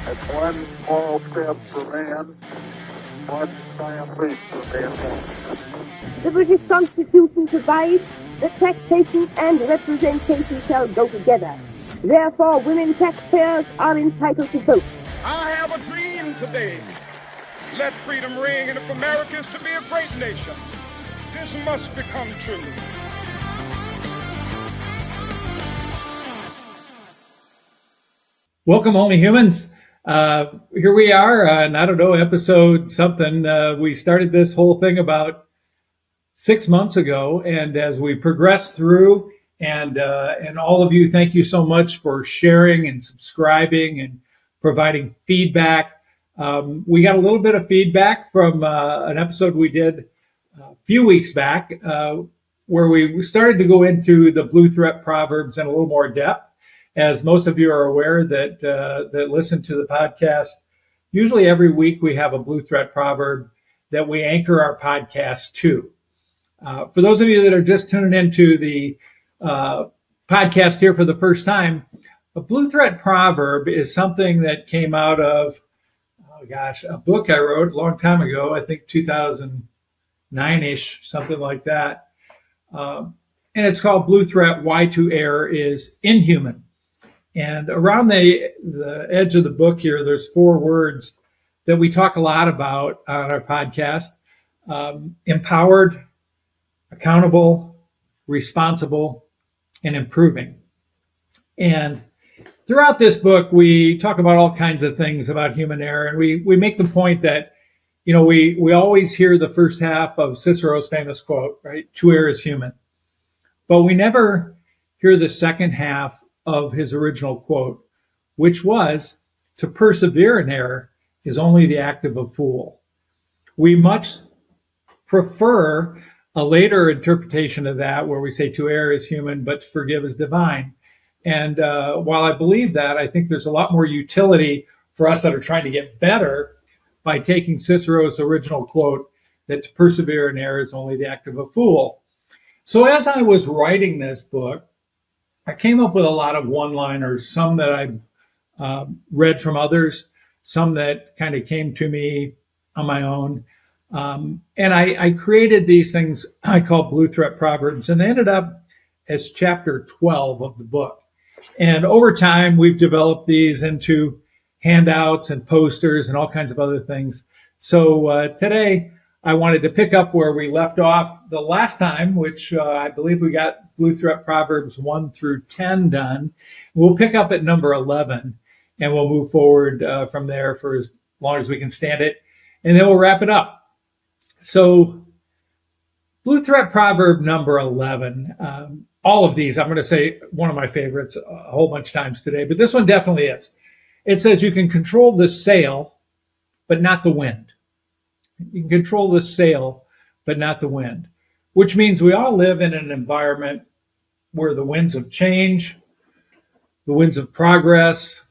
That's one small step for man, one giant leap for mankind. The British Constitution provides that taxation and representation shall go together. Therefore, women taxpayers are entitled to vote. I have a dream today. Let freedom ring, and if America is to be a great nation, this must become true. Welcome, Only Humans. Here we are, I don't know, episode something. We started this whole thing about 6 months ago, and as we progress through, and all of you, thank you so much for sharing and subscribing and providing feedback. We got a little bit of feedback from an episode we did a few weeks back, where we started to go into the Blue Threat Proverbs in a little more depth. As most of you are aware that listen to the podcast, usually every week we have a Blue Threat Proverb that we anchor our podcast to. For those of you that are just tuning into the podcast here for the first time, a Blue Threat Proverb is something that came out of, a book I wrote a long time ago, I think 2009-ish, something like that. And it's called Blue Threat, Why to Err is Inhuman. And around the edge of the book here, there's 4 words that we talk a lot about on our podcast: empowered, accountable, responsible, and improving. And throughout this book, we talk about all kinds of things about human error. And we make the point that, we always hear the first half of Cicero's famous quote, right? To err is human. But we never hear the second half of his original quote, which was, to persevere in error is only the act of a fool. We much prefer a later interpretation of that, where we say to err is human, but to forgive is divine. And while I believe that, I think there's a lot more utility for us that are trying to get better by taking Cicero's original quote, that to persevere in error is only the act of a fool. So as I was writing this book, I came up with a lot of one-liners, some that I read from others, some that kind of came to me on my own. And I created these things I call Blue Threat Proverbs, and they ended up as chapter 12 of the book. And over time, we've developed these into handouts and posters and all kinds of other things. So today, I wanted to pick up where we left off the last time, which I believe we got Blue Threat Proverbs 1 through 10 done. We'll pick up at number 11, and we'll move forward from there for as long as we can stand it, and then we'll wrap it up. So Blue Threat Proverb number 11, all of these, I'm going to say one of my favorites a whole bunch of times today, but this one definitely is. It says you can control the sail, but not the wind. You can control the sail, but not the wind, which means we all live in an environment where the winds of change, the winds of progress,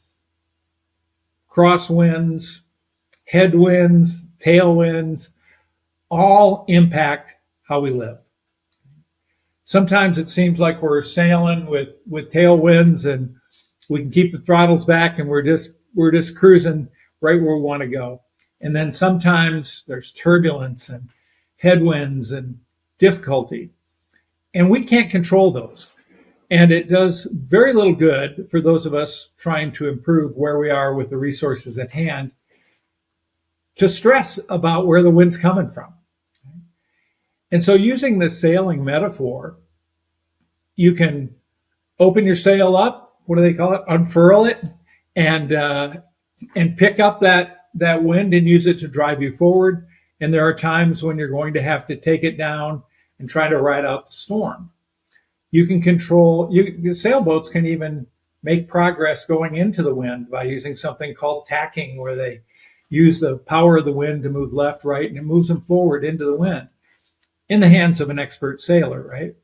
crosswinds, headwinds, tailwinds, all impact how we live. Sometimes it seems like we're sailing with tailwinds and we can keep the throttles back and we're just cruising right where we want to go. And then sometimes there's turbulence and headwinds and difficulty, and we can't control those. And it does very little good for those of us trying to improve where we are with the resources at hand to stress about where the wind's coming from. And so using the sailing metaphor, you can open your sail up, what do they call it? Unfurl it, and pick up that wind and use it to drive you forward. And there are times when you're going to have to take it down and try to ride out the storm. You can control, sailboats can even make progress going into the wind by using something called tacking, where they use the power of the wind to move left, right, and it moves them forward into the wind in the hands of an expert sailor, right?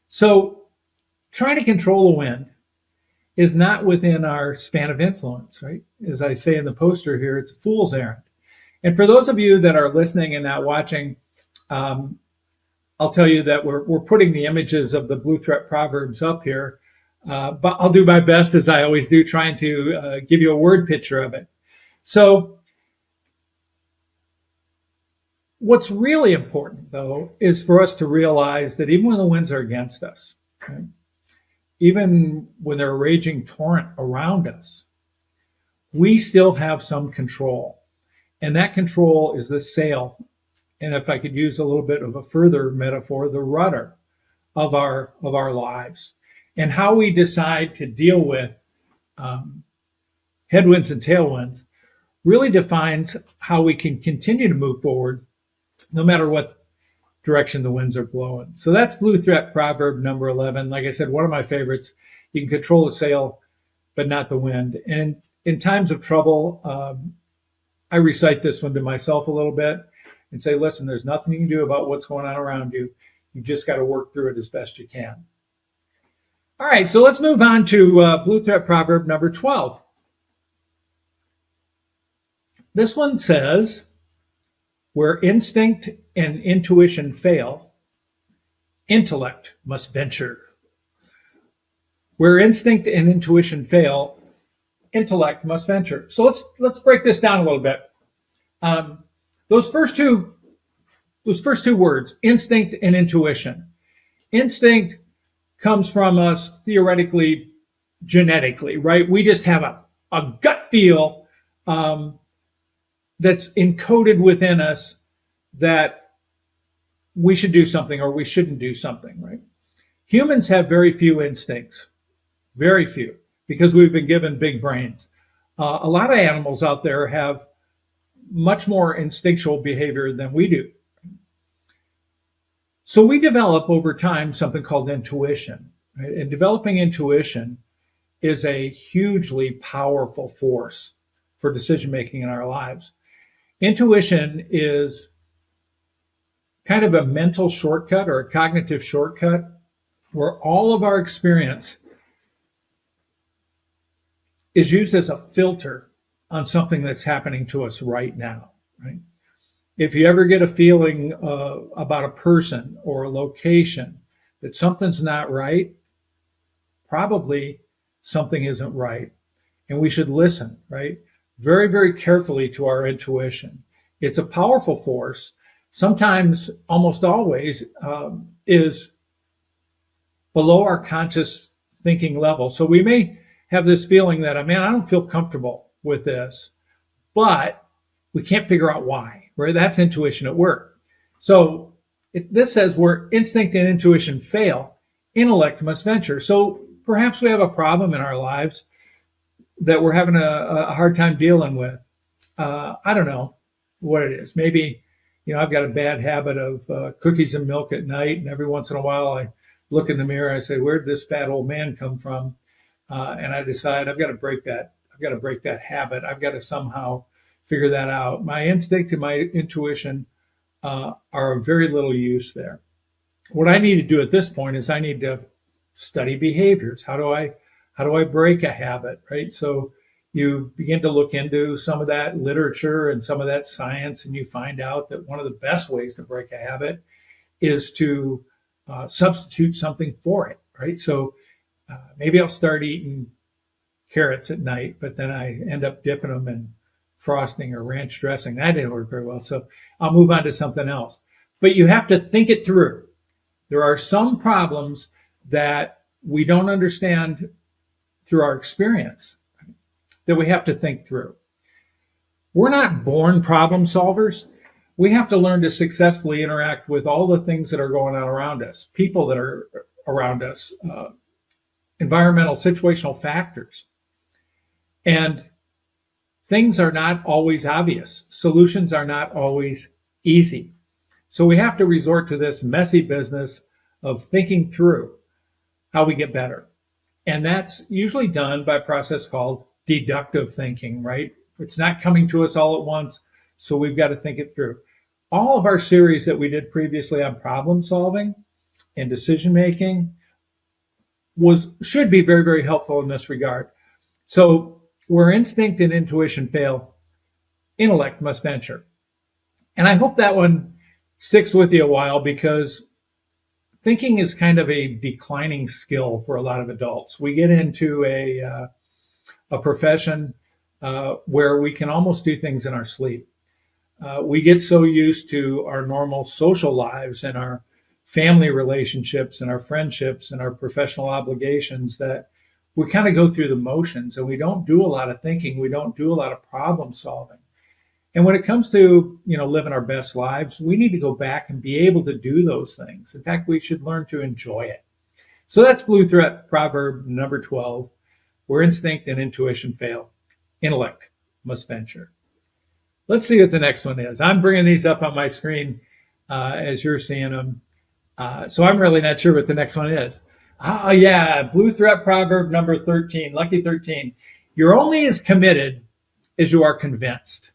So trying to control the wind is not within our span of influence, right? As I say in the poster here, it's a fool's errand. And for those of you that are listening and not watching, I'll tell you that we're putting the images of the Blue Threat Proverbs up here but I'll do my best, as I always do, trying to give you a word picture of it. So what's really important, though, is for us to realize that even when the winds are against us, right, even when they're a raging torrent around us, we still have some control. And that control is the sail. And if I could use a little bit of a further metaphor, the rudder of our lives. And how we decide to deal with headwinds and tailwinds really defines how we can continue to move forward no matter what direction the winds are blowing. So that's Blue Threat Proverb number 11. Like I said, one of my favorites. You can control the sail, but not the wind. And in times of trouble, I recite this one to myself a little bit and say, listen, there's nothing you can do about what's going on around you. You just got to work through it as best you can. All right, so let's move on to Blue Threat Proverb number 12. This one says, where instinct and intuition fail, intellect must venture. Where instinct and intuition fail, intellect must venture. So let's break this down a little bit. Those first two words, instinct and intuition. Instinct comes from us theoretically, genetically, right? We just have a gut feel that's encoded within us that we should do something or we shouldn't do something, right? Humans have very few instincts, very few, because we've been given big brains. A lot of animals out there have much more instinctual behavior than we do. So we develop over time something called intuition, right? And developing intuition is a hugely powerful force for decision making in our lives. Intuition is kind of a mental shortcut or a cognitive shortcut where all of our experience is used as a filter on something that's happening to us right now, right? If you ever get a feeling about a person or a location that something's not right, probably something isn't right. And we should listen, right? Very, very carefully to our intuition. It's a powerful force. Sometimes, almost always, is below our conscious thinking level. So we may have this feeling that, man, I don't feel comfortable with this, but we can't figure out why, right? That's intuition at work. So this says where instinct and intuition fail, intellect must venture. So perhaps we have a problem in our lives that we're having a hard time dealing with. I don't know what it is. Maybe, I've got a bad habit of cookies and milk at night, and every once in a while I look in the mirror and I say, where did this fat old man come from? And I decide I've got to break that. I've got to break that habit. I've got to somehow figure that out. My instinct and my intuition are of very little use there. What I need to do at this point is I need to study behaviors. How do I break a habit, right? So you begin to look into some of that literature and some of that science, and you find out that one of the best ways to break a habit is to substitute something for it, right? So maybe I'll start eating carrots at night, but then I end up dipping them in frosting or ranch dressing. That didn't work very well. So I'll move on to something else. But you have to think it through. There are some problems that we don't understand through our experience that we have to think through. We're not born problem solvers. We have to learn to successfully interact with all the things that are going on around us, people that are around us, environmental, situational factors. And things are not always obvious. Solutions are not always easy. So we have to resort to this messy business of thinking through how we get better. And that's usually done by a process called deductive thinking, right? It's not coming to us all at once, so we've got to think it through. All of our series that we did previously on problem solving and decision making should be very, very helpful in this regard. So where instinct and intuition fail, intellect must venture. And I hope that one sticks with you a while, because thinking is kind of a declining skill for a lot of adults. We get into a profession where we can almost do things in our sleep. We get so used to our normal social lives and our family relationships and our friendships and our professional obligations that we kind of go through the motions, and we don't do a lot of thinking. We don't do a lot of problem solving. And when it comes to, living our best lives, we need to go back and be able to do those things. In fact, we should learn to enjoy it. So that's Blue Threat Proverb number 12, where instinct and intuition fail. Intellect must venture. Let's see what the next one is. I'm bringing these up on my screen as you're seeing them. So I'm really not sure what the next one is. Oh, yeah. Blue Threat Proverb number 13, lucky 13. You're only as committed as you are convinced.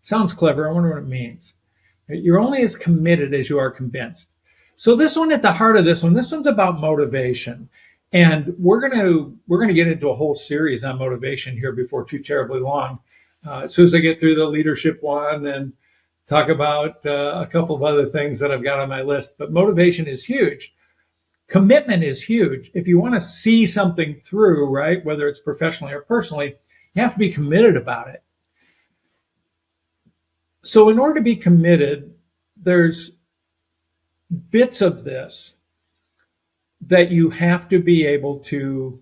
Sounds clever. I wonder what it means. You're only as committed as you are convinced. So this one, at the heart of this one's about motivation. And we're gonna get into a whole series on motivation here before too terribly long. As soon as I get through the leadership one and talk about a couple of other things that I've got on my list. But motivation is huge. Commitment is huge. If you want to see something through, right, whether it's professionally or personally, you have to be committed about it. So in order to be committed, there's bits of this that you have to be able to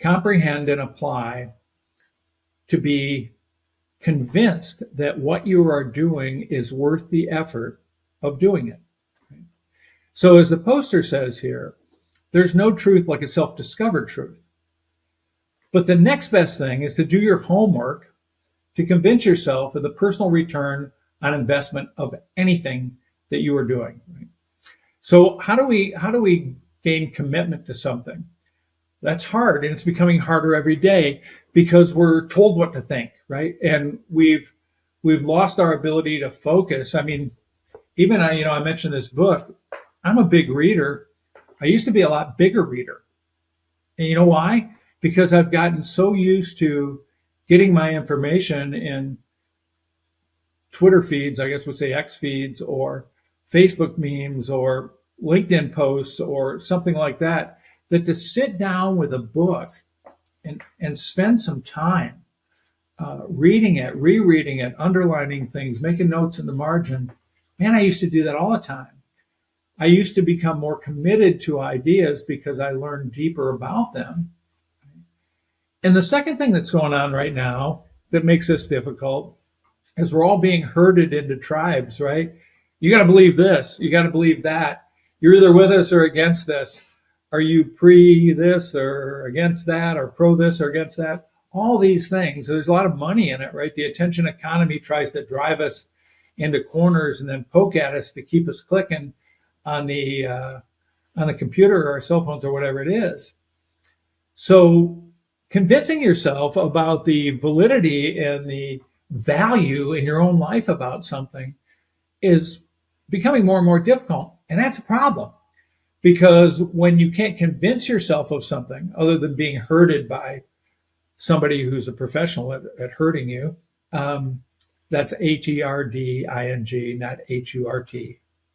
comprehend and apply to be convinced that what you are doing is worth the effort of doing it. So as the poster says here, there's no truth like a self-discovered truth. But the next best thing is to do your homework to convince yourself of the personal return on investment of anything that you are doing. So how do we gain commitment to something? That's hard, and it's becoming harder every day because we're told what to think, right? And we've lost our ability to focus. I mean, even I mentioned this book. I'm a big reader. I used to be a lot bigger reader. And you know why? Because I've gotten so used to getting my information in Twitter feeds, I guess we'll say X feeds, or Facebook memes, or LinkedIn posts, or something like that, that to sit down with a book and spend some time reading it, rereading it, underlining things, making notes in the margin, man, I used to do that all the time. I used to become more committed to ideas because I learned deeper about them. And the second thing that's going on right now that makes this difficult is we're all being herded into tribes, right? You got to believe this. You got to believe that. You're either with us or against this. Are you pre this or against that, or pro this or against that? All these things. There's a lot of money in it, right? The attention economy tries to drive us into corners and then poke at us to keep us clicking on the computer or our cell phones or whatever it is. So convincing yourself about the validity and the value in your own life about something is becoming more and more difficult. And that's a problem, because when you can't convince yourself of something other than being herded by somebody who's a professional at herding you, that's herding, not hurt.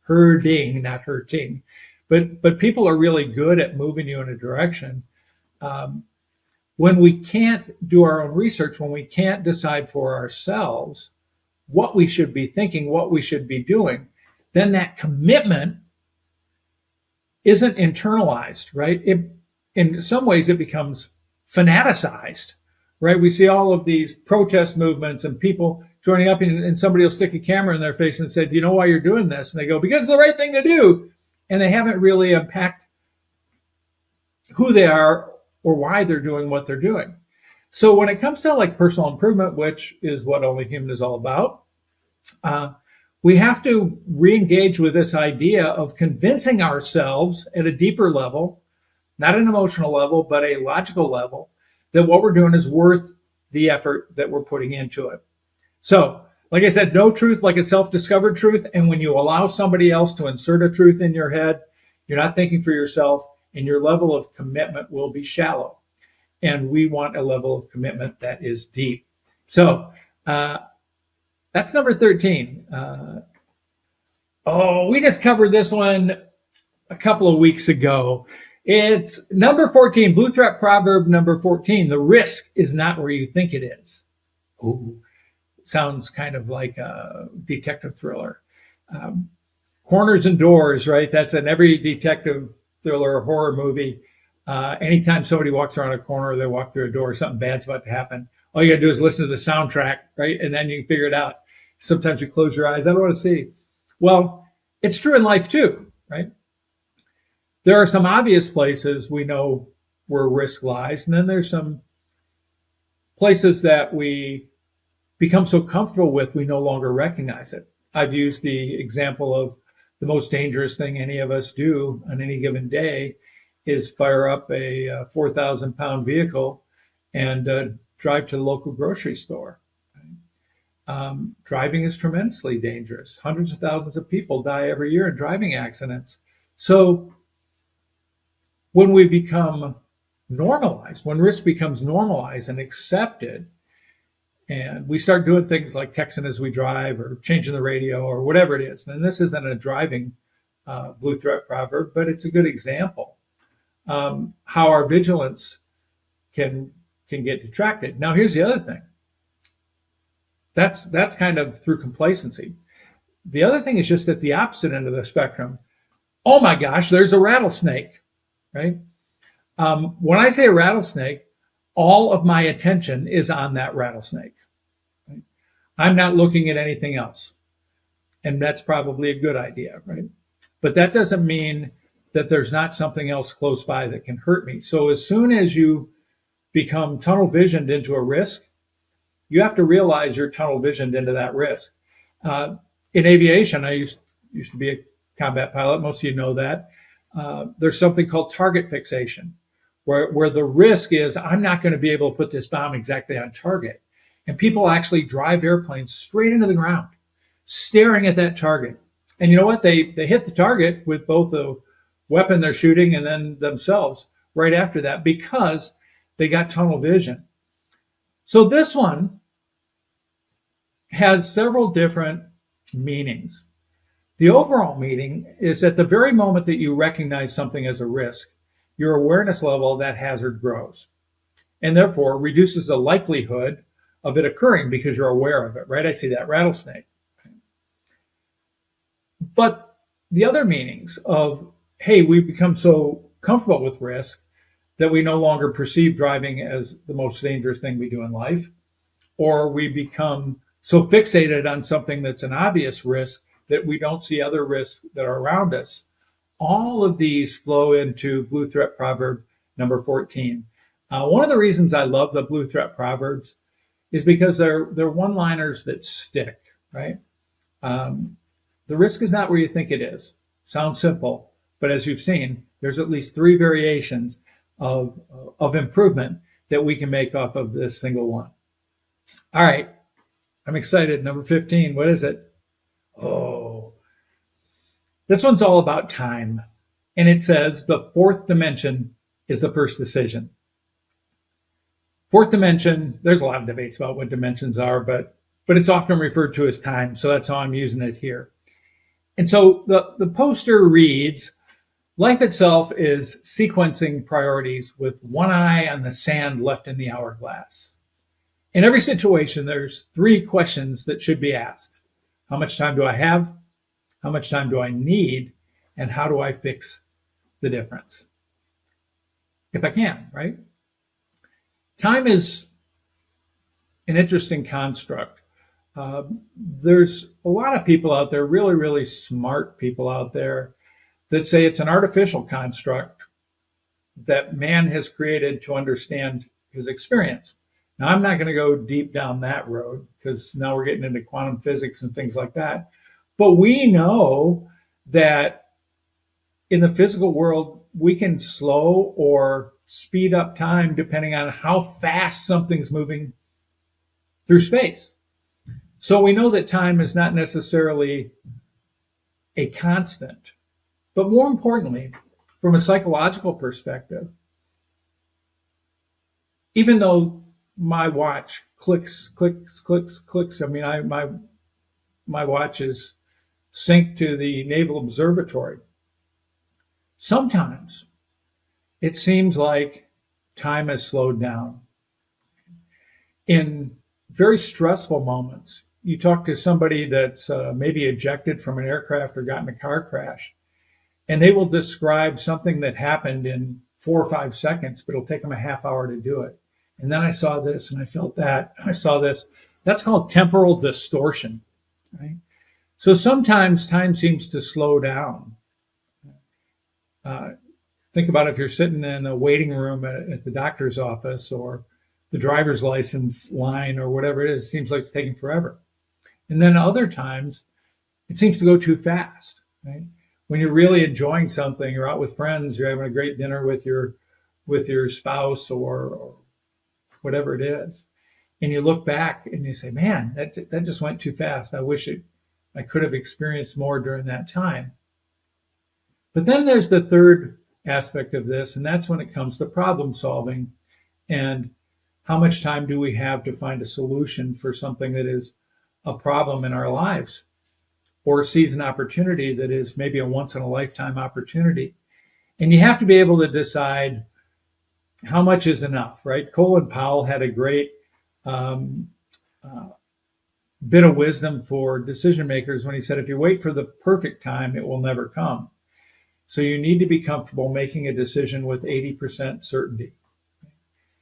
Herding, not hurting. But people are really good at moving you in a direction. When we can't do our own research, when we can't decide for ourselves what we should be thinking, what we should be doing, then that commitment isn't internalized, right? In some ways, it becomes fanaticized, right? We see all of these protest movements and people joining up, and somebody will stick a camera in their face and say, do you know why you're doing this? And they go, because it's the right thing to do. And they haven't really unpacked who they are or why they're doing what they're doing. So when it comes to like personal improvement, which is what Only Human is all about, we have to re-engage with this idea of convincing ourselves at a deeper level, not an emotional level, but a logical level, that what we're doing is worth the effort that we're putting into it. So, like I said, no truth like a self-discovered truth. And when you allow somebody else to insert a truth in your head, you're not thinking for yourself, and your level of commitment will be shallow. And we want a level of commitment that is deep. So that's number 13. Oh, we just covered this one a couple of weeks ago. It's number 14, Blue Threat Proverb number 14. The risk is not where you think it is. Ooh, sounds kind of like a detective thriller. Corners and doors, right? That's in every detective thriller or horror movie. Anytime somebody walks around a corner or they walk through a door, something bad's about to happen. All you got to do is listen to the soundtrack, right? And then you can figure it out. Sometimes you close your eyes. I don't want to see. Well, it's true in life too, right? There are some obvious places we know where risk lies, and then there's some places that we become so comfortable with we no longer recognize it. I've used the example of the most dangerous thing any of us do on any given day is fire up a 4,000-pound vehicle and drive to the local grocery store. Driving is tremendously dangerous. Hundreds of thousands of people die every year in driving accidents. So when we become normalized, when risk becomes normalized and accepted, and we start doing things like texting as we drive or changing the radio or whatever it is, and this isn't a driving Blue Threat proverb, but it's a good example how our vigilance can get detracted. Now, here's the other thing. That's kind of through complacency. The other thing is just at the opposite end of the spectrum. Oh my gosh, there's a rattlesnake, right? When I say a rattlesnake, all of my attention is on that rattlesnake. Right? I'm not looking at anything else. And that's probably a good idea, right? But that doesn't mean that there's not something else close by that can hurt me. So as soon as you become tunnel visioned into a risk, you have to realize you're tunnel visioned into that risk. In aviation, I used to be a combat pilot. Most of you know that. There's something called target fixation, where the risk is I'm not going to be able to put this bomb exactly on target. And people actually drive airplanes straight into the ground, staring at that target. And you know what? They hit the target with both the weapon they're shooting and then themselves right after that because they got tunnel vision. So this one has several different meanings. The overall meaning is at the very moment that you recognize something as a risk, your awareness level of that hazard grows and therefore reduces the likelihood of it occurring because you're aware of it, right? I see that rattlesnake. But the other meanings of, hey, we've become so comfortable with risk that we no longer perceive driving as the most dangerous thing we do in life, or we become so fixated on something that's an obvious risk that we don't see other risks that are around us. All of these flow into Blue Threat Proverb number 14. One of the reasons I love the Blue Threat Proverbs is because they're one-liners that stick, right? The risk is not where you think it is. Sounds simple, but as you've seen, there's at least 3 variations of improvement that we can make off of this single one. All right, I'm excited. Number 15, what is it? Oh, this one's all about time. And it says the 4th dimension is the first decision. 4th dimension, there's a lot of debates about what dimensions are, but it's often referred to as time. So that's how I'm using it here. And so the poster reads, life itself is sequencing priorities with one eye on the sand left in the hourglass. In every situation, there's 3 questions that should be asked. How much time do I have? How much time do I need? And how do I fix the difference? If I can, right? Time is an interesting construct. There's a lot of people out there, really, really smart people out there, that say it's an artificial construct that man has created to understand his experience. Now, I'm not going to go deep down that road because now we're getting into quantum physics and things like that. But we know that in the physical world, we can slow or speed up time depending on how fast something's moving through space. So we know that time is not necessarily a constant. But more importantly, from a psychological perspective, even though my watch clicks, I mean, my watch is sync to the Naval Observatory. Sometimes it seems like time has slowed down. In very stressful moments, you talk to somebody that's maybe ejected from an aircraft or got in a car crash, and they will describe something that happened in 4 or 5 seconds, but it'll take them a half hour to do it. And then I saw this and I felt that. I saw this. That's called temporal distortion, right? So sometimes time seems to slow down. Think about if you're sitting in a waiting room at the doctor's office or the driver's license line or whatever it is. It seems like it's taking forever. And then other times it seems to go too fast, right? When you're really enjoying something, you're out with friends, you're having a great dinner with your spouse or whatever it is, and you look back and you say, man, that just went too fast. I wish I could have experienced more during that time. But then there's the third aspect of this, and that's when it comes to problem solving and how much time do we have to find a solution for something that is a problem in our lives or sees an opportunity that is maybe a once in a lifetime opportunity. And you have to be able to decide how much is enough, right? Colin Powell had a great bit of wisdom for decision makers when he said, if you wait for the perfect time, it will never come. So you need to be comfortable making a decision with 80% certainty.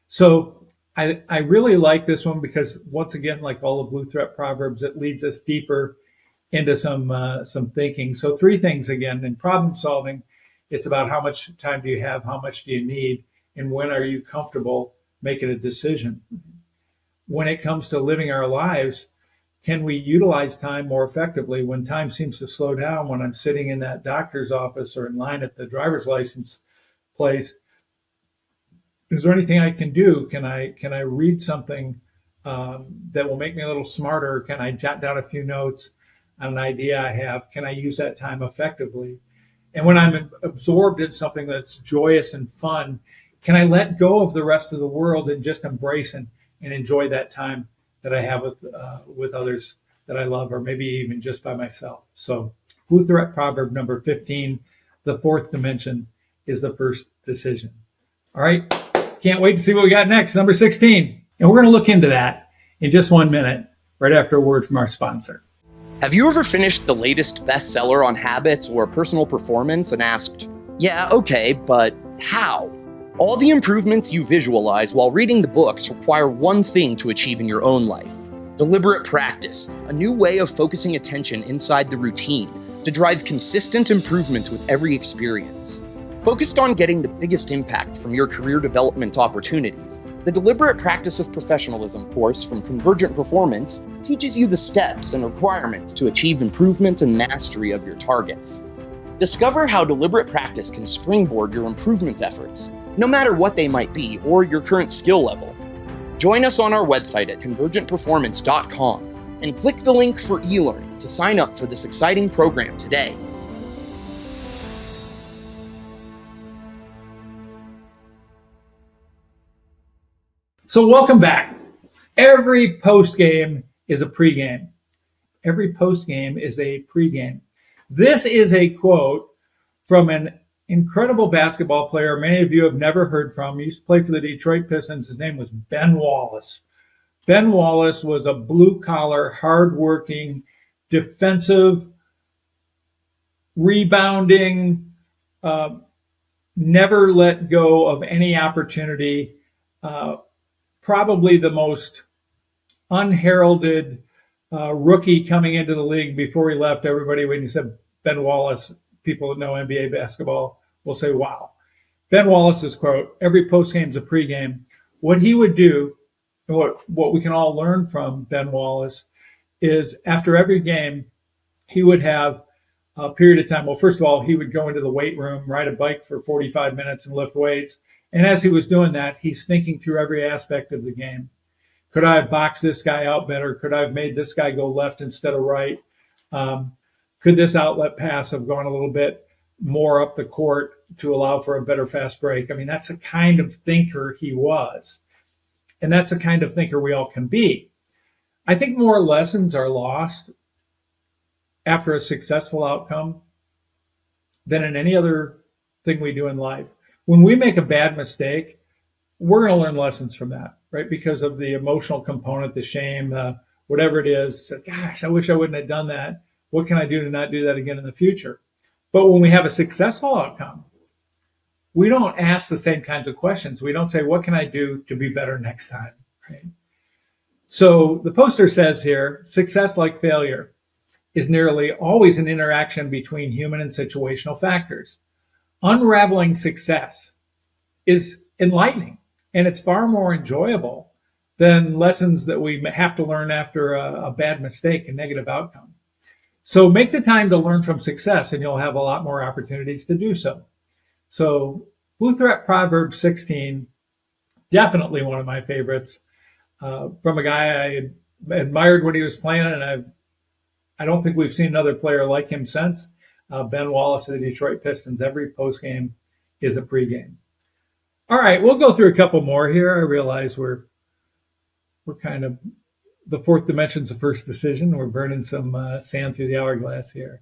So I really like this one because, once again, like all the Blue Threat Proverbs, it leads us deeper into some thinking. So 3 things again. In problem solving, it's about how much time do you have, how much do you need, and when are you comfortable making a decision. When it comes to living our lives, can we utilize time more effectively when time seems to slow down? When I'm sitting in that doctor's office or in line at the driver's license place, is there anything I can do? Can I read something that will make me a little smarter? Can I jot down a few notes on an idea I have? Can I use that time effectively? And when I'm absorbed in something that's joyous and fun, can I let go of the rest of the world and just embrace and enjoy that time that I have with others that I love, or maybe even just by myself? So Blue Threat Proverb number 15, the fourth dimension is the first decision. All right, can't wait to see what we got next, number 16. And we're going to look into that in just 1 minute, right after a word from our sponsor. Have you ever finished the latest bestseller on habits or personal performance and asked, yeah, okay, but how? All the improvements you visualize while reading the books require one thing to achieve in your own life: deliberate practice, a new way of focusing attention inside the routine to drive consistent improvement with every experience. Focused on getting the biggest impact from your career development opportunities, the Deliberate Practice of Professionalism course from Convergent Performance teaches you the steps and requirements to achieve improvement and mastery of your targets. Discover how deliberate practice can springboard your improvement efforts, no matter what they might be or your current skill level. Join us on our website at convergentperformance.com and click the link for e-learning to sign up for this exciting program today. So welcome back. Every post-game is a pregame. Every post-game is a pregame. This is a quote from an incredible basketball player many of you have never heard from. He used to play for the Detroit Pistons. His name was Ben Wallace. Ben Wallace was a blue-collar, hard-working, defensive, rebounding, never let go of any opportunity, probably the most unheralded rookie coming into the league. Before he left, everybody, when he said Ben Wallace, people that know NBA basketball will say, wow. Ben Wallace's quote, every postgame is a pregame. What he would do, and what we can all learn from Ben Wallace, is after every game, he would have a period of time. Well, first of all, he would go into the weight room, ride a bike for 45 minutes and lift weights. And as he was doing that, he's thinking through every aspect of the game. Could I have boxed this guy out better? Could I have made this guy go left instead of right? Could this outlet pass have gone a little bit more up the court to allow for a better fast break? I mean, that's the kind of thinker he was. And that's the kind of thinker we all can be. I think more lessons are lost after a successful outcome than in any other thing we do in life. When we make a bad mistake, we're going to learn lessons from that, right? Because of the emotional component, the shame, whatever it is. So, gosh, I wish I wouldn't have done that. What can I do to not do that again in the future? But when we have a successful outcome, we don't ask the same kinds of questions. We don't say, what can I do to be better next time, right? So the poster says here, success, like failure, is nearly always an interaction between human and situational factors. Unraveling success is enlightening, and it's far more enjoyable than lessons that we have to learn after a bad mistake, a negative outcome. So make the time to learn from success, and you'll have a lot more opportunities to do so. So Blue Threat Proverbs 16, definitely one of my favorites, from a guy I admired when he was playing, and I don't think we've seen another player like him since. Ben Wallace of the Detroit Pistons. Every postgame is a pregame. All right, we'll go through a couple more here. I realize we're kind of the fourth dimension's the first decision. We're burning some sand through the hourglass here.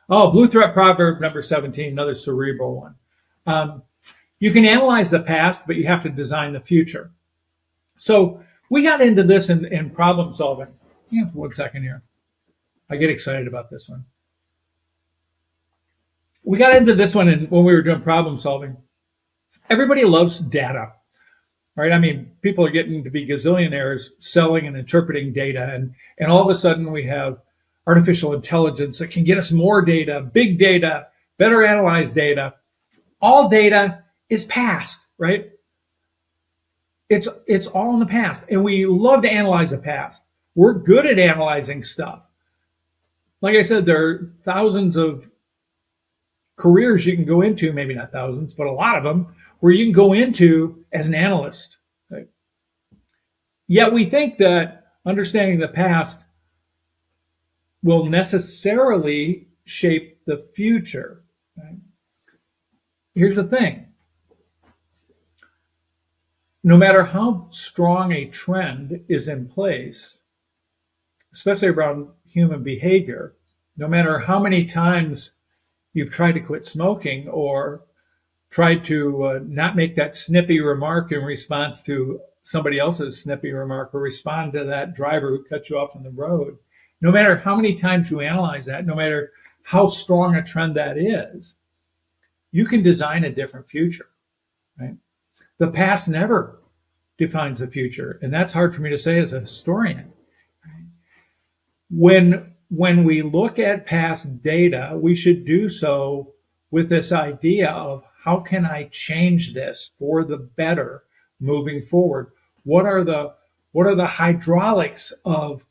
Oh, Blue Threat Proverb number 17, another cerebral one. You can analyze the past, but you have to design the future. So we got into this in problem solving. Yeah, 1 second here. I get excited about this one. We got into this one when we were doing problem solving. Everybody loves data, right? I mean, people are getting to be gazillionaires selling and interpreting data. And all of a sudden we have artificial intelligence that can get us more data, big data, better analyzed data. All data is past, right? It's all in the past. And we love to analyze the past. We're good at analyzing stuff. Like I said, there are thousands of careers you can go into, maybe not thousands, but a lot of them, where you can go into as an analyst. Right? Yet we think that understanding the past will necessarily shape the future. Right? Here's the thing. No matter how strong a trend is in place, especially around human behavior, no matter how many times you've tried to quit smoking or tried to not make that snippy remark in response to somebody else's snippy remark or respond to that driver who cut you off on the road, no matter how many times you analyze that, no matter how strong a trend that is, you can design a different future, right? The past never defines the future, and that's hard for me to say as a historian. Right? When we look at past data, we should do so with this idea of how can I change this for the better moving forward? What are the hydraulics of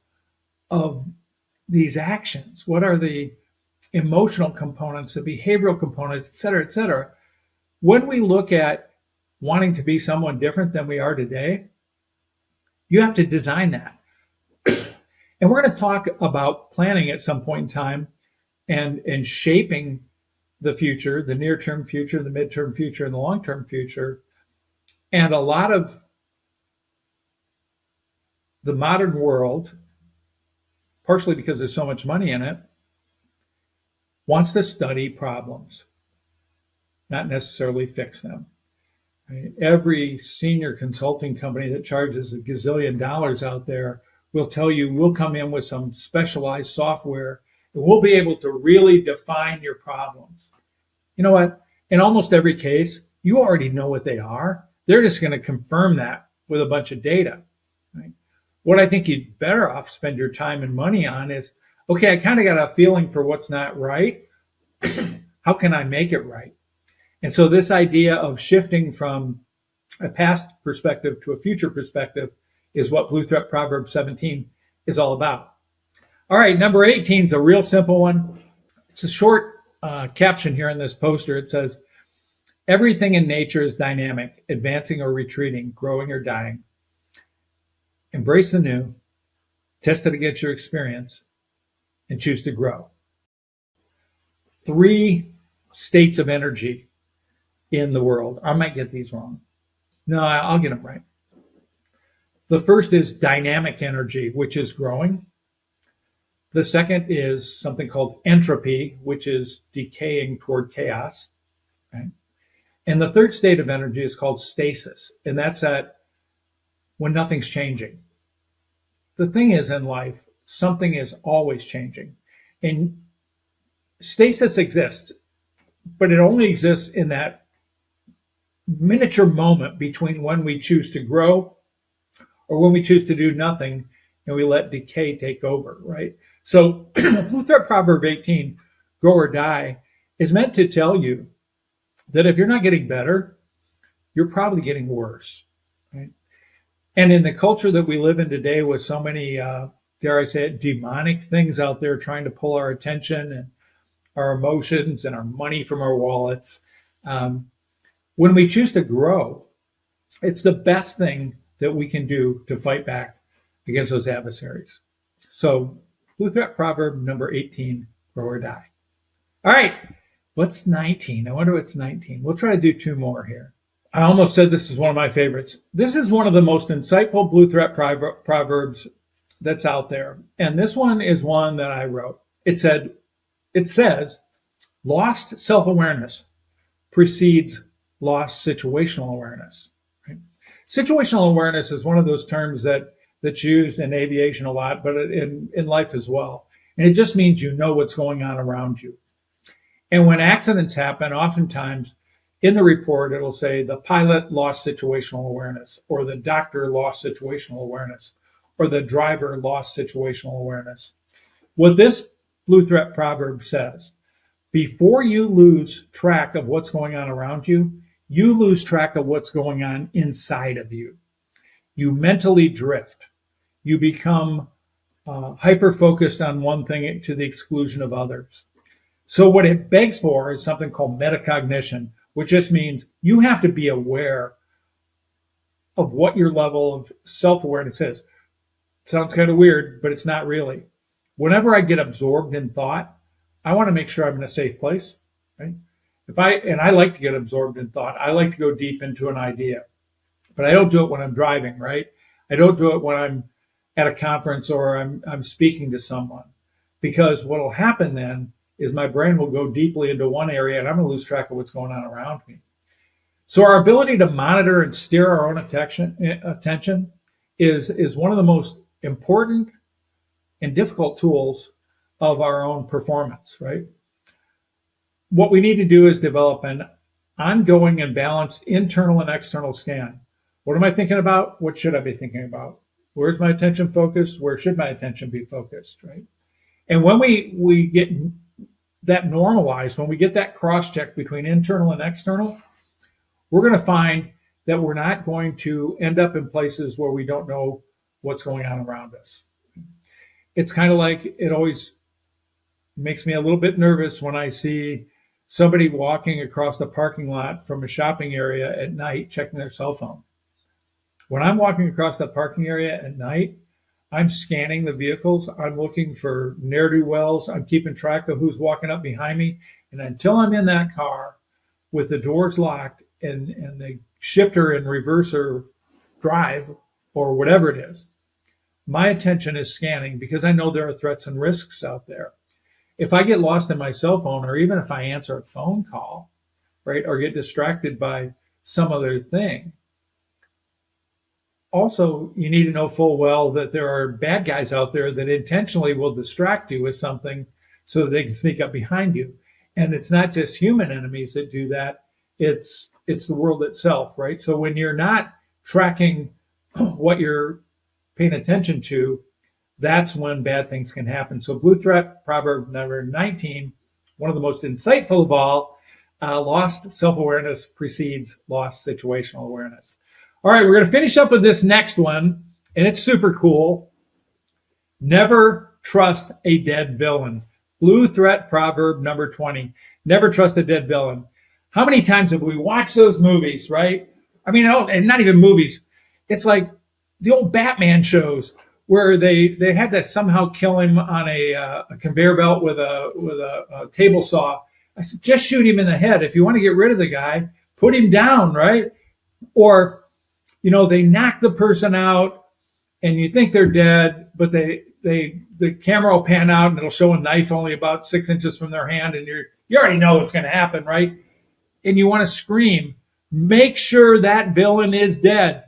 these actions? What are the emotional components, the behavioral components, et cetera, et cetera? When we look at wanting to be someone different than we are today, you have to design that. And we're going to talk about planning at some point in time and shaping the future, the near-term future, the mid-term future, and the long-term future. And a lot of the modern world, partially because there's so much money in it, wants to study problems, not necessarily fix them. Right? Every senior consulting company that charges $1 gazillion out there will tell you we'll come in with some specialized software and we'll be able to really define your problems. You know what? In almost every case, you already know what they are. They're just going to confirm that with a bunch of data. Right? What I think you'd better off spend your time and money on is, okay, I kind of got a feeling for what's not right. How can I make it right? And so this idea of shifting from a past perspective to a future perspective is what Blue Threat Proverbs 17 is all about. All right, number 18 is a real simple one. It's a short caption here in this poster. It says, everything in nature is dynamic, advancing or retreating, growing or dying. Embrace the new, test it against your experience, and choose to grow. 3 states of energy in the world. I might get these wrong. No, I'll get them right. The first is dynamic energy, which is growing. The second is something called entropy, which is decaying toward chaos. Right? And the third state of energy is called stasis, and that's at when nothing's changing. The thing is, in life, something is always changing. And stasis exists, but it only exists in that miniature moment between when we choose to grow or when we choose to do nothing and we let decay take over, right? So Blue Threat Proverb 18, grow or die, is meant to tell you that if you're not getting better, you're probably getting worse, right? And in the culture that we live in today with so many, dare I say it, demonic things out there trying to pull our attention and our emotions and our money from our wallets, when we choose to grow, it's the best thing that we can do to fight back against those adversaries. So Blue Threat Proverb number 18, grow or die. All right, what's 19? I wonder what's 19. We'll try to do two more here. I almost said this is one of my favorites. This is one of the most insightful Blue Threat Proverbs that's out there. And this one is one that I wrote. It says, lost self-awareness precedes lost situational awareness. Right? Situational awareness is one of those terms that's used in aviation a lot, but in life as well. And it just means you know what's going on around you. And when accidents happen, oftentimes in the report, it'll say the pilot lost situational awareness, or the doctor lost situational awareness, or the driver lost situational awareness. What this Blue Threat Proverb says, before you lose track of what's going on around you, you lose track of what's going on inside of you. You mentally drift. You become hyper-focused on one thing to the exclusion of others. So what it begs for is something called metacognition, which just means you have to be aware of what your level of self-awareness is. Sounds kind of weird, but it's not really. Whenever I get absorbed in thought, I want to make sure I'm in a safe place, right? I like to get absorbed in thought. I like to go deep into an idea, but I don't do it when I'm driving, right? I don't do it when I'm at a conference or I'm speaking to someone, because what will happen then is my brain will go deeply into one area and I'm going to lose track of what's going on around me. So our ability to monitor and steer our own attention is one of the most important and difficult tools of our own performance, right? What we need to do is develop an ongoing and balanced internal and external scan. What am I thinking about? What should I be thinking about? Where's my attention focused? Where should my attention be focused, right? And when we get that normalized, when we get that cross-check between internal and external, we're going to find that we're not going to end up in places where we don't know what's going on around us. It's kind of like, it always makes me a little bit nervous when I see somebody walking across the parking lot from a shopping area at night checking their cell phone. When I'm walking across that parking area at night, I'm scanning the vehicles. I'm looking for ne'er-do-wells. I'm keeping track of who's walking up behind me. And until I'm in that car with the doors locked and the shifter and reverser drive or whatever it is, my attention is scanning because I know there are threats and risks out there. If I get lost in my cell phone, or even if I answer a phone call, right, or get distracted by some other thing, also, you need to know full well that there are bad guys out there that intentionally will distract you with something so that they can sneak up behind you. And it's not just human enemies that do that. It's the world itself, right? So when you're not tracking what you're paying attention to, that's when bad things can happen. So Blue Threat Proverb number 19, one of the most insightful of all, lost self-awareness precedes lost situational awareness. All right, we're going to finish up with this next one, and it's super cool. Never trust a dead villain. Blue Threat Proverb number 20. Never trust a dead villain. How many times have we watched those movies, right? I mean, and not even movies. It's like the old Batman shows where they had to somehow kill him on a conveyor belt with a table saw. I said, just shoot him in the head. If you want to get rid of the guy, put him down, right? Or, they knock the person out and you think they're dead, but the camera will pan out and it'll show a knife only about 6 inches from their hand, and you already know what's going to happen, right? And you want to scream, make sure that villain is dead.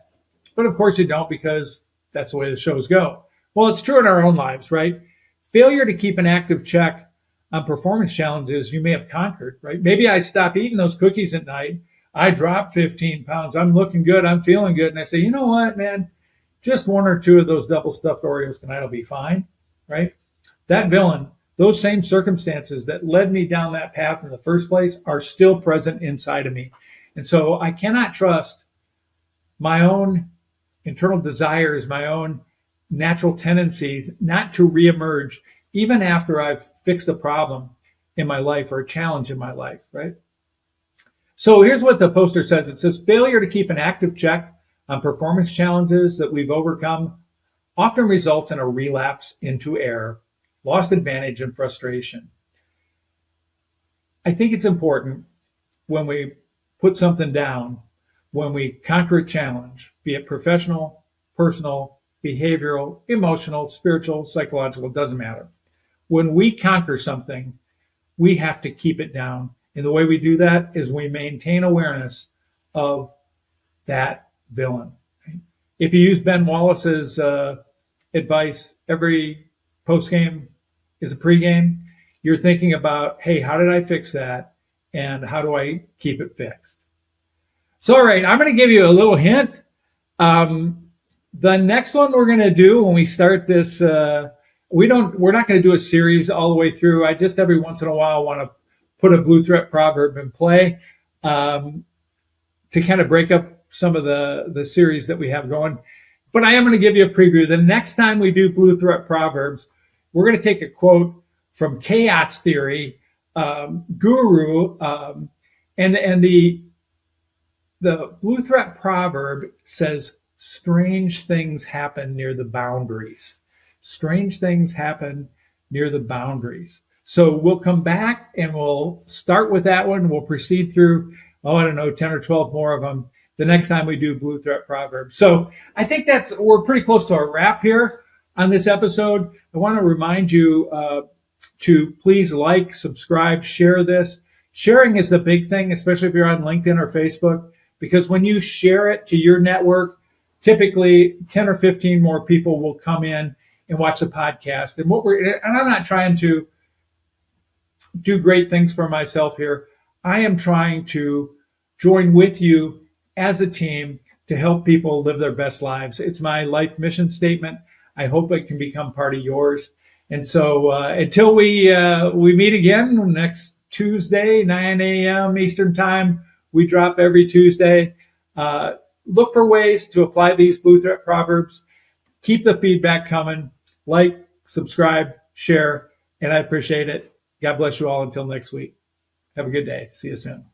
But of course you don't, because that's the way the shows go. Well, it's true in our own lives, right? Failure to keep an active check on performance challenges you may have conquered, right? Maybe I stop eating those cookies at night. I dropped 15 pounds. I'm looking good. I'm feeling good. And I say, you know what, man? Just 1 or 2 of those double stuffed Oreos tonight will be fine, right? That villain, those same circumstances that led me down that path in the first place are still present inside of me. And so I cannot trust my own internal desires, my own natural tendencies not to reemerge even after I've fixed a problem in my life or a challenge in my life, right? So here's what the poster says. It says, failure to keep an active check on performance challenges that we've overcome often results in a relapse into error, lost advantage, and frustration. I think it's important when we put something down, when we conquer a challenge, be it professional, personal, behavioral, emotional, spiritual, psychological, doesn't matter. When we conquer something, we have to keep it down. And the way we do that is we maintain awareness of that villain. If you use Ben Wallace's advice, every post-game is a pre-game, you're thinking about, hey, how did I fix that? And how do I keep it fixed? So, all right, I'm going to give you a little hint. The next one we're going to do when we start this, we're not going to do a series all the way through. I just every once in a while want to put a Blue Threat proverb in play to kind of break up some of the series that we have going. But I am going to give you a preview. The next time we do Blue Threat Proverbs, we're going to take a quote from Chaos Theory guru, and the Blue Threat proverb says, strange things happen near the boundaries. Strange things happen near the boundaries. So we'll come back and we'll start with that one. We'll proceed through, 10 or 12 more of them the next time we do Blue Threat Proverbs. So I think we're pretty close to a wrap here on this episode. I want to remind you to please like, subscribe, share this. Sharing is the big thing, especially if you're on LinkedIn or Facebook, because when you share it to your network, typically 10 or 15 more people will come in and watch the podcast. And I'm not trying to do great things for myself here. I am trying to join with you as a team to help people live their best lives. It's my life mission statement. I hope it can become part of yours. And so until we meet again next Tuesday, 9 a.m. Eastern Time, we drop every Tuesday. Look for ways to apply these Blue Threat Proverbs. Keep the feedback coming. Like, subscribe, share, and I appreciate it. God bless you all until next week. Have a good day. See you soon.